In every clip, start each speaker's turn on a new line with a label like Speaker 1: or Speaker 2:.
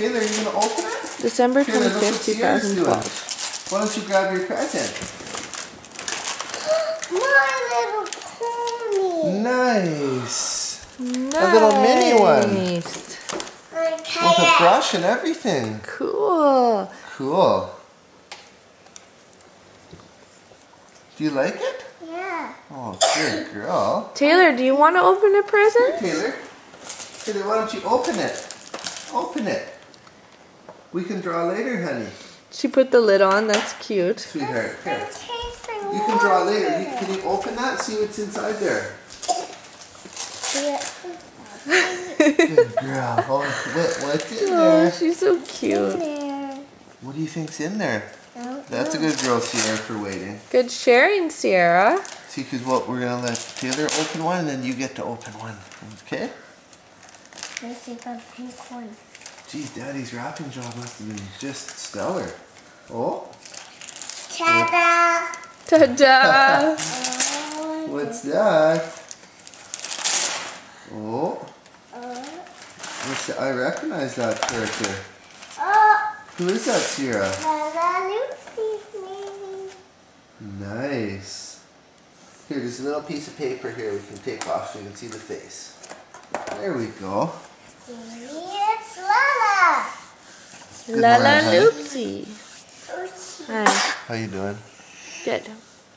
Speaker 1: Taylor, are you going to open it?
Speaker 2: December
Speaker 1: Taylor,
Speaker 2: 25th, 2012.
Speaker 1: Why don't you grab your present?
Speaker 3: My Little Pony.
Speaker 1: Nice.
Speaker 2: Nice.
Speaker 1: A little mini one.
Speaker 3: Okay.
Speaker 1: With a brush and everything.
Speaker 2: Cool.
Speaker 1: Cool. Do you like it?
Speaker 3: Yeah.
Speaker 1: Oh, good girl.
Speaker 2: Taylor, do you want to open a present?
Speaker 1: Taylor. Taylor, why don't you open it? Open it. We can draw later, honey.
Speaker 2: She put the lid on. That's cute.
Speaker 1: Sweetheart, here.
Speaker 3: You
Speaker 1: You can draw later. Can you open that and see what's inside there? Good girl. Oh, what's in
Speaker 2: Oh,
Speaker 1: there?
Speaker 2: she's so cute.
Speaker 1: What do you think's in there? That's a good girl, Sierra, for waiting.
Speaker 2: Good sharing, Sierra.
Speaker 1: See, because what we're going to let Taylor open one, and then you get to open one. Okay?
Speaker 3: Let's see the pink one.
Speaker 1: Geez, Daddy's wrapping job must have been just stellar. Oh?
Speaker 3: Ta-da!
Speaker 2: Ta-da!
Speaker 1: What's that? Oh? What's that? I recognize that character.
Speaker 3: Oh,
Speaker 1: Who is that, Sierra?
Speaker 3: Lala Lucy, maybe.
Speaker 1: Nice. Here, there's a little piece of paper here we can take off so you can see the face. There we go.
Speaker 3: It's Lala.
Speaker 1: Good
Speaker 2: Lala
Speaker 1: morning, honey.
Speaker 2: Loopsy. Hi.
Speaker 1: How you doing?
Speaker 2: Good.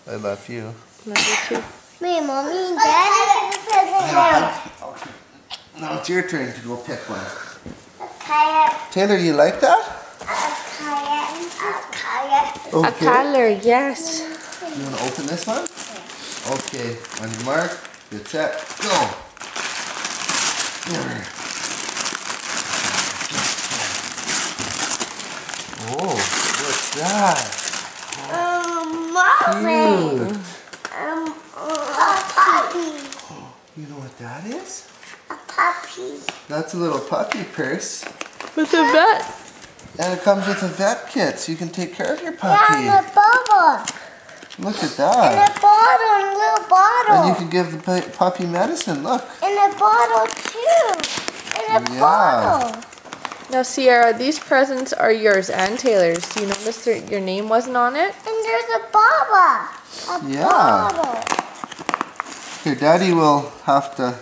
Speaker 1: I love you.
Speaker 2: Love you too.
Speaker 3: Me, Mommy, and Daddy have a present now.
Speaker 1: Now it's your turn to go pick one.
Speaker 3: A kayak,
Speaker 1: Taylor, you like that?
Speaker 3: a kayak, a kayak.
Speaker 2: A color, yes.
Speaker 1: You want to open this one? Okay. On your mark, get set, go. Oh, what's that?
Speaker 3: Mommy.
Speaker 1: Cute.
Speaker 3: A puppy.
Speaker 1: You know what that is?
Speaker 3: A puppy.
Speaker 1: That's a little puppy purse.
Speaker 2: With a vet.
Speaker 1: And it comes with a vet kit so you can take care of your puppy.
Speaker 3: Yeah, and a bubble.
Speaker 1: Look at
Speaker 3: And
Speaker 1: that.
Speaker 3: a bottle, and a little bottle.
Speaker 1: And you can give the puppy medicine. Look.
Speaker 3: And a bottle too. And a
Speaker 1: Yeah.
Speaker 3: bottle.
Speaker 2: Now, Sierra, these presents are yours and Taylor's. Do you notice that your name wasn't on it?
Speaker 3: And there's a baba. A
Speaker 1: Yeah.
Speaker 3: bottle.
Speaker 1: Here, Daddy will have to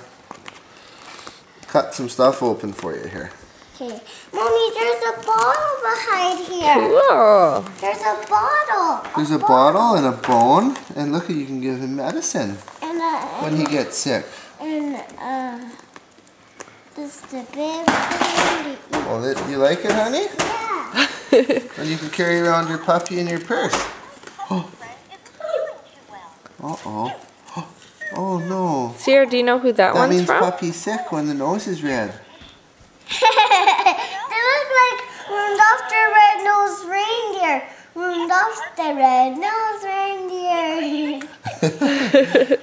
Speaker 1: cut some stuff open for you here.
Speaker 3: Okay. Mommy, there's a bottle behind here.
Speaker 2: Cool.
Speaker 3: There's a bottle.
Speaker 1: There's a bottle and a bone. And look, you can give him medicine
Speaker 3: And
Speaker 1: when he gets sick.
Speaker 3: this is the big thing to eat.
Speaker 1: Well, you like it, honey?
Speaker 3: Yeah.
Speaker 1: And you can carry around your puppy in your purse. Uh-oh. Oh, no.
Speaker 2: Sierra, do you know who that
Speaker 1: That
Speaker 2: one's
Speaker 1: means
Speaker 2: from?
Speaker 1: puppy's sick when the nose is red.
Speaker 3: They look like Rudolph the Red-Nosed Reindeer. Rudolph the Red-Nosed Reindeer.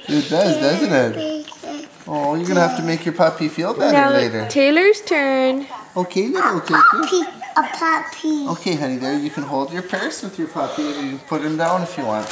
Speaker 1: It does, doesn't it? Oh, you're going to have to make your puppy feel better
Speaker 2: Now,
Speaker 1: later.
Speaker 2: Taylor's turn.
Speaker 1: Okay, little Taylor.
Speaker 3: Puppy. A puppy.
Speaker 1: Okay, honey, there you can hold your purse with your puppy and you can put him down if you want.